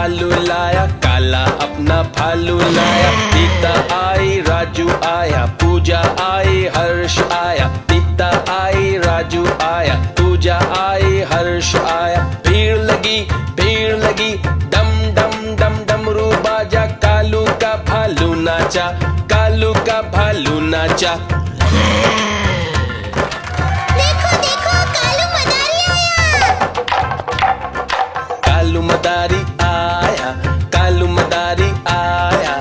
भालू लाया, काला अपना भालू लाया। सीता आई, राजू आया, पूजा आई, हर्ष आया। सीता आई, राजू आया, पूजा आई, हर्ष आया। भीड़ लगी, डम डम डम डमरू बाजा। कालू का भालू नाचा, कालू का भालू नाचा। देखो देखो, कालू मदारी आया। कालू मदारी आया, कालू मदारी आया।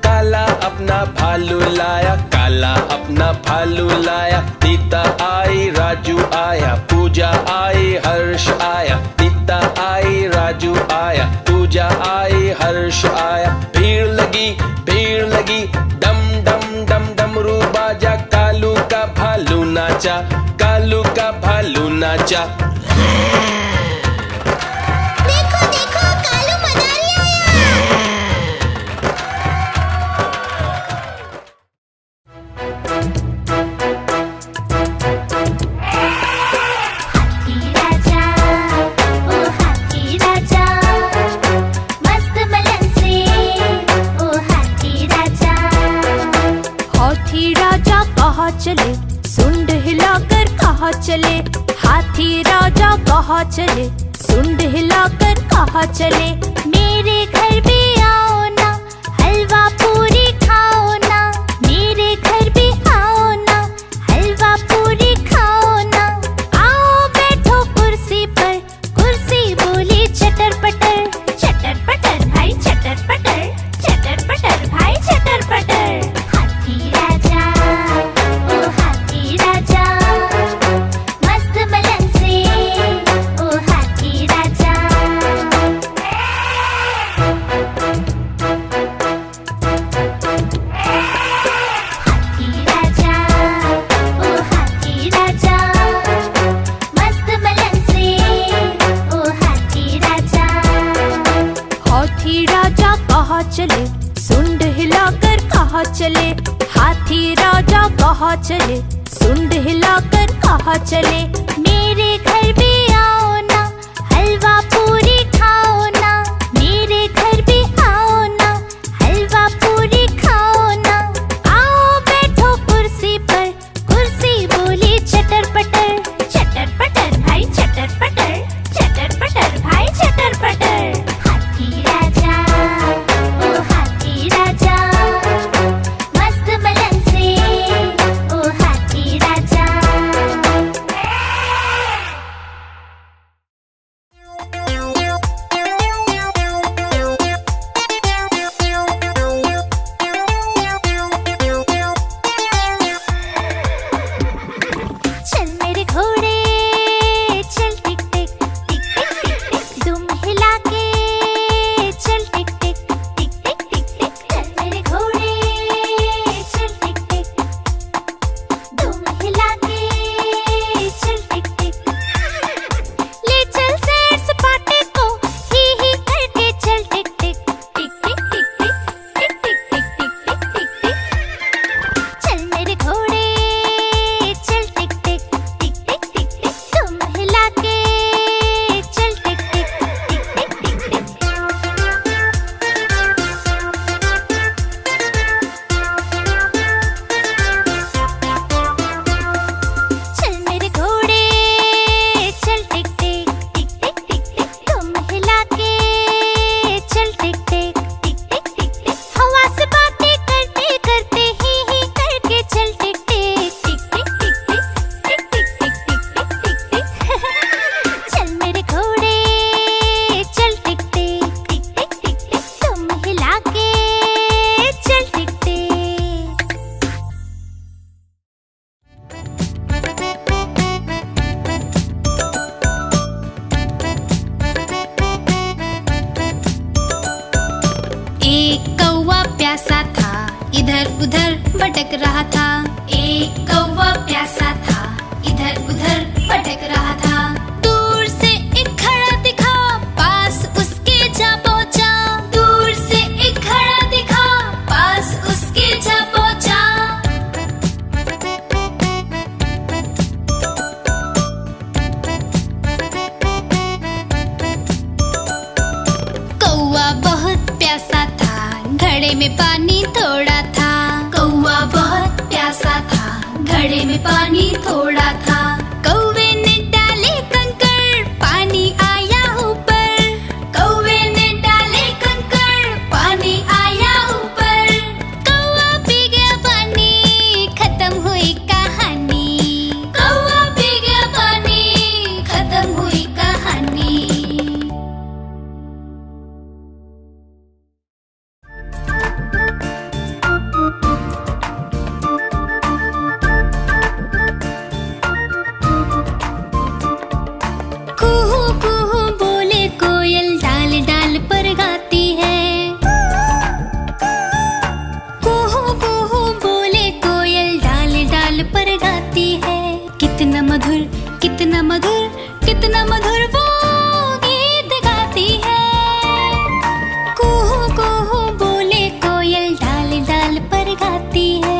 काला अपना भालू लाया, काला अपना भालू लाया। सीता आई, राजू आया, पूजा आई, हर्ष आया। सीता आई, राजू आया, पूजा आई, हर्ष आया। भीड़ लगी, डम डम डम डमरू बाजा। कालू का भालू नाचा, कालू का भालू नाचा। देखो देखो, कालू मदारी आया। हाथी राजा, ओ हाथी राजा, मस्त बलन से, ओ हाथी राजा। हाथी राजा कहाँ चले, सुंड हिलाकर कहाँ चले। हाथी राजा कहाँ चले, सुंड हिलाकर कहाँ चले। मेरे घर भी आओ ना, हलवा पूरी खाओ ना। मेरे घर भी आओ ना, हलवा पूरी खाओ ना। आओ बैठो कुर्सी पर, कुर्सी बोली चटर पटर। चटर पटर भाई चटर पटर, चटर पटर भाई चटर पटर। हाथी राजा, ओ हाथी राजा, मस्त बलन से, ओ हाथी राजा। हाथी राजा, ओ हाथी राजा, मस्त बलन से, ओ हाथी राजा। हाथी राजा कहाँ चले, सुंड हिलाकर कहाँ चले। हाथी राजा कहाँ चले, सुंड हिलाकर कहाँ चले। मेरे घर भी आओ ना, हलवा पूरी खाओ ना। मेरे घर भी आओ ना, हलवा पूरी खाओ ना। आओ बैठो कुर्सी पर, कुर्सी बोली चटर पटर। चटर पटर भाई चटर पटर, चटर पटर भाई चटर पटर। हाथी राजा, ओ हाथी राजा, मस्त बलन से, ओ हाथी राजा। चल मेरे घोड़े, चल टिक टिक टिक टिक टिक टिक। दुम हिला के चल टिक टिक टिक टिक टिक टिक। चल मेरे घोड़े, चल टिक टिक, दुम हिला के चल टिक टिक। ले चल सैर सपाटे को, ही करके चल टिक टिक टिक टिक टिक टिक टिक टिक टिक टिक टिक टिक। चल मेरे घोड़े, चल टिक टिक टिक टिक टिक टिक। तुम हिला के चल टिक टिक टिक टिक टिक टिक। चल मेरे घोड़े, चल टिक टिक टिक टिक टिक टिक। तुम हिला के चल टिक टिक टिक टिक टिक टिक। हवा से बातें करते करते ही करके चल टिक टिक टिक टिक टिक टिक टिक टिक टिक टिक टिक टिक। चल मेरे घोड़े, चल टिक टिक टिक टिक टिक टिक। तुम हिला के चल टिक टिक। एक कौवा प्यासा था, इधर उधर भटक रहा था। एक कौवा प्यासा था, इधर उधर भटक रहा था। दूर से एक घड़ा दिखा, पास उसके जा पहुंचा। दूर से एक घड़ा दिखा, पास उसके जा पहुंचा। कौवा में पानी थोड़ा था। कौवा बहुत प्यासा था, घड़े में पानी थोड़ा था। कौवे ने डाले कंकड़, पानी आया ऊपर। कौवे ने डाले कंकड़, पानी आया ऊपर। कौवा पी गया पानी, खत्म हुई कहानी। कौवा पी गया पानी, खत्म हुई कहानी। कुहू कुहू बोले कोयल, डाल डाल पर गाती है। कुहू कुहू बोले कोयल, डाल डाल पर गाती है। कितना मधुर, कितना मधुर, कितना मधुर वो गीत गाती है। कुहू कुहू बोले कोयल, डाल डाल पर गाती है।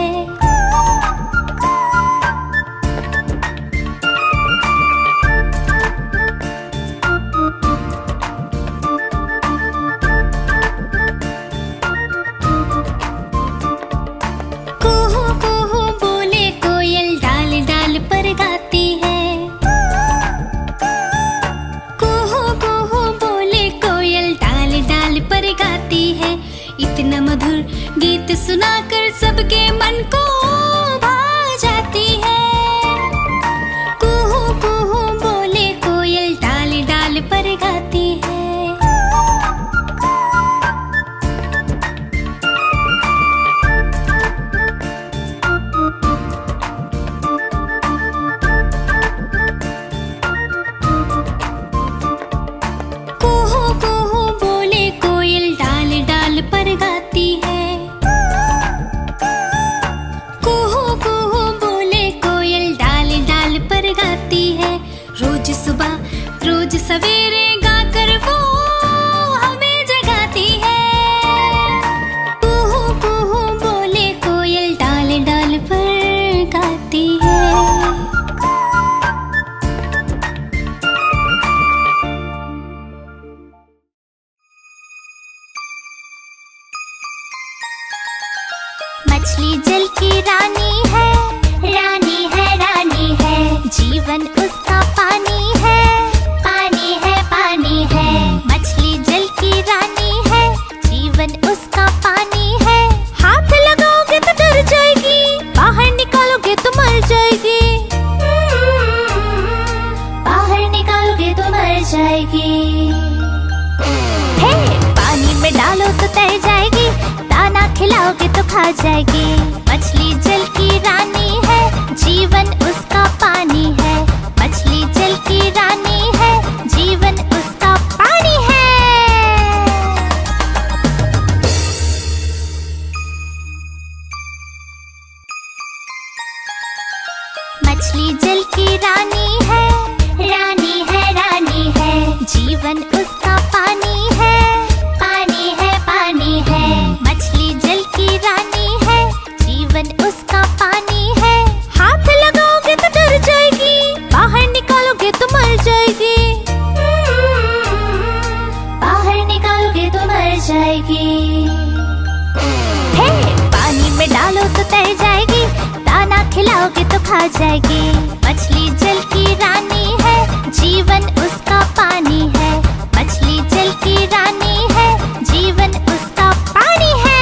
कुहू कुहू बोले कोयल, डाल डाल पर गाती है। कुहू कुहू बोले कोयल, डाल डाल पर गाती है। इतना मधुर गीत सुनाकर सबके मन को भा जाती है। कुहू कुहू बोले कोयल, डाल डाल पर गाती है। कुहू कुहू बोले कोयल, डाल डाल पर गाती है। कुहू कुहू बोले कोयल, डाल डाल पर गाती है। रोज सुबह रोज सवेरे गाकर वो हमें जगाती है। कुहू कुहू बोले कोयल, डाल डाल पर गाती है। मछली जल की रानी है, रानी है, रानी है। जीवन उसका पानी है, पानी है, पानी है। मछली जल की रानी है, जीवन उसका पानी है। हाथ लगाओगे तो डर जाएगी, बाहर निकालोगे तो मर जाएगी। बाहर निकालोगे तो मर जाएगी। हे, पानी में डालो तो तैर जाएगी, दाना खिलाओगे तो खा जाएगी। मछली जल की रानी है, जीवन उसका पानी है। मछली जल की रानी है, जीवन उसका पानी है। मछली जल की रानी है, रानी है, रानी है। जीवन उसका पानी है, पानी है, पानी है। मछली जल की रानी है, जीवन उसका पानी है। हाथ लगाओगे तो डर जाएगी, बाहर निकालोगे तो मर जाएगी। बाहर निकालोगे तो मर जाएगी। हे, पानी में डालो तो तैर जाएगी, दाना खिलाओगे तो खा जाएगी। मछली जल की रानी है, जीवन उसका पानी है। मछली जल की रानी है, जीवन उसका पानी है।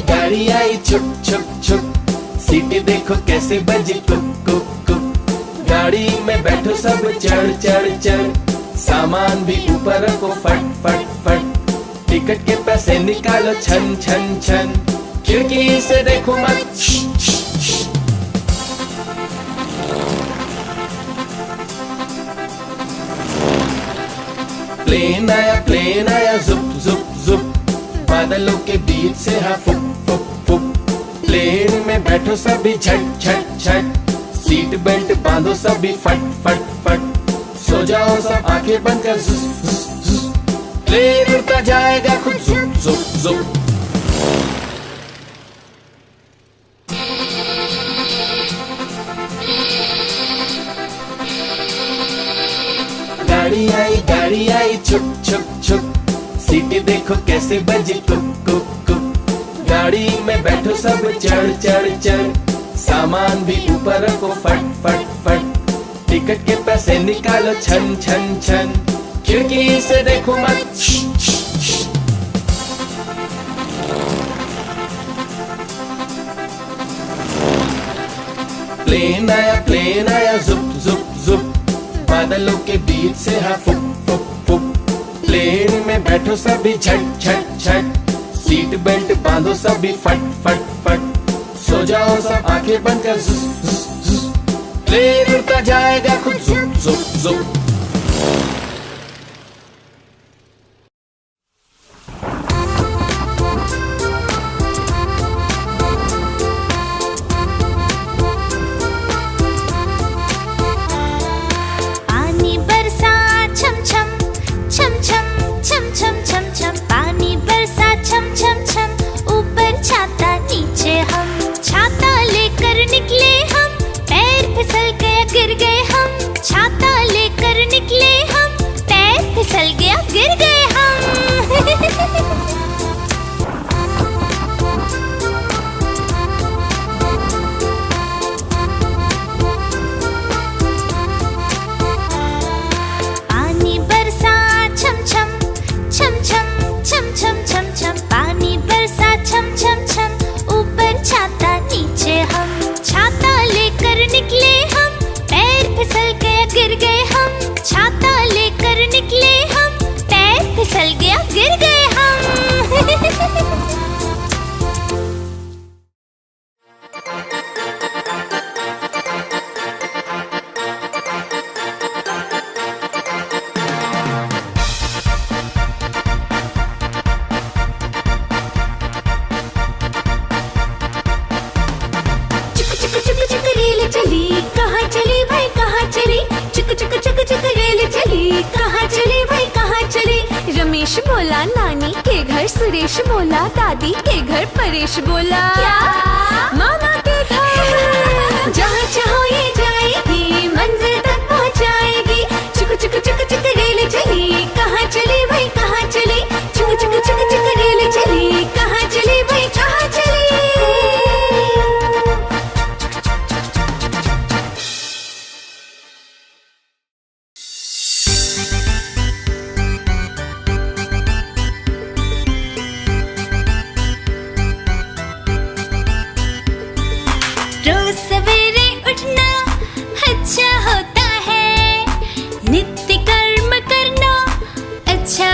गाड़ी आई छुप छुप छुप। सीटी देखो कैसे बजी कुक कुक कुक। गाड़ी में बैठो सब चढ़ चढ़ चढ़। सामान भी ऊपर रखो फट फट फट। टिकट के पैसे निकालो छन छन छन। खिड़की से देखो मत। प्लेन आया जुप जुप जुप। बादलों के बीच से हाँ फुक फुक फुक। प्लेन में बैठो सभी झट झट झट। सीट बेल्ट बांधो सभी फट फट फट। सो जाओ सब आंखें बंद कर जुस जुस जुस। प्लेन उड़ता जाएगा खुद जुप जुप जुप। गाड़ी आई छुक छुक छुक, सीटी देखो कैसे बजी कुक कुक कुक। गाड़ी में बैठो सब चढ़ चढ़ चढ़, सामान भी ऊपर रखो फट फट फट। टिकट के पैसे निकालो छन छन छन, खिड़की से देखो मत। प्लेन आया जुप जुप जुप, बादलों के बीच से हाँ फुक फुक फुक। प्लेन में बैठो सभी झट झट झट, सीट बेल्ट बांधो सभी फट फट फट। सो जाओ सब आंखें बंद कर जुस जुस जुस, प्लेन उड़ता जाएगा खुद जुप जुप जुप। पानी बरसा छम छम छम छम छम छम छम छम, पानी बरसा छम छम छम। ऊपर छाता नीचे हम, छाता लेकर निकले हम, पैर फिसल गया गिर गए हम। छाता लेकर निकले हम, पैर फिसल गया गिर गए हम। पानी बरसा छम छम छम छम छम छम छम छम, पानी बरसा छम छम छम। ऊपर छाता नीचे हम, छाता लेकर निकले हम, पैर फिसल गया गिर गए हम। छाता लेकर निकले हम, पैर फिसल गया गिर गए हम। चुक चुक चुक रेल चली, कहाँ चली भाई कहाँ चली। चुक चुक चुक चुक रेल चली, कहाँ चली भाई कहाँ चली। रमेश बोला नानी के घर, सुरेश बोला दादी के घर, परेश बोला क्या मामा के घर। जहाँ चाहो ये जाएगी, मंजिल तक पहुँचाएगी। चुक चुक चुक चुक रेल चली, कहाँ चली भाई कहाँ चली। चुक चुक चुक चुक रेल चली, कहाँ चली भाई कहाँ चली। रोज सवेरे उठना अच्छा होता है, नित्य कर्म करना अच्छा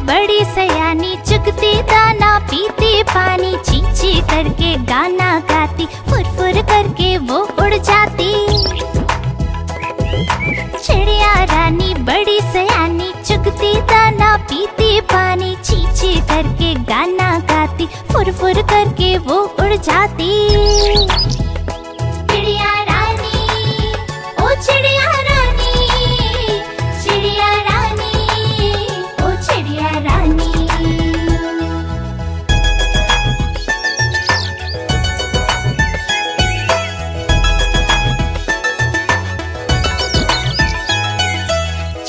बड़ी सयानी, चुगती दाना पीती पानी, ची ची करके गाना गाती, फुर फुर करके वो उड़ जाती। चिड़िया रानी बड़ी सयानी, चुगती दाना पीती पानी, ची ची करके गाना गाती, फुर फुर करके वो उड़ जाती। चिड़िया रानी, ओ चिड़िया रानी, चिड़िया रानी, ओ चिड़िया रानी।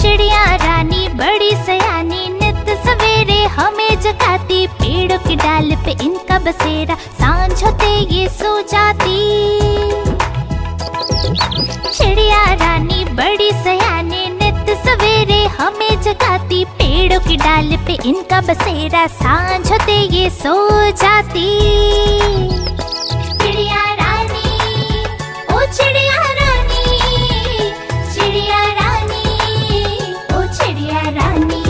चिड़िया रानी बड़ी सयानी, नित सवेरे हमें जगाती, पेड़ों की डाल पे इनका बसेरा, सांझ होते ये सो जाती। चिड़िया रानी बड़ी सयानी, नित सवेरे हमें जगाती, पेड़ों की डाल पे इनका बसेरा, सांझ होते ये सो जाती। चिड़िया रानी, ओ चिड़िया रानी, चिड़िया रानी, ओ चिड़िया रानी।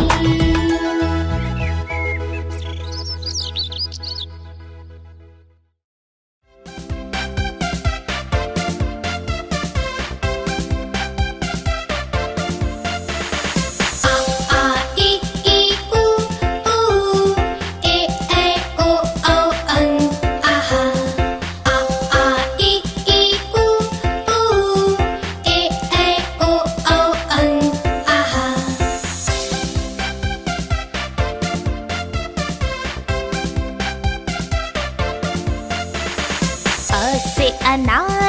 आ ई ऊ ए ऐ ओ औ अं आहा। आ ई ऊ ए ऐ ओ औ अं आहा। अ से अनार,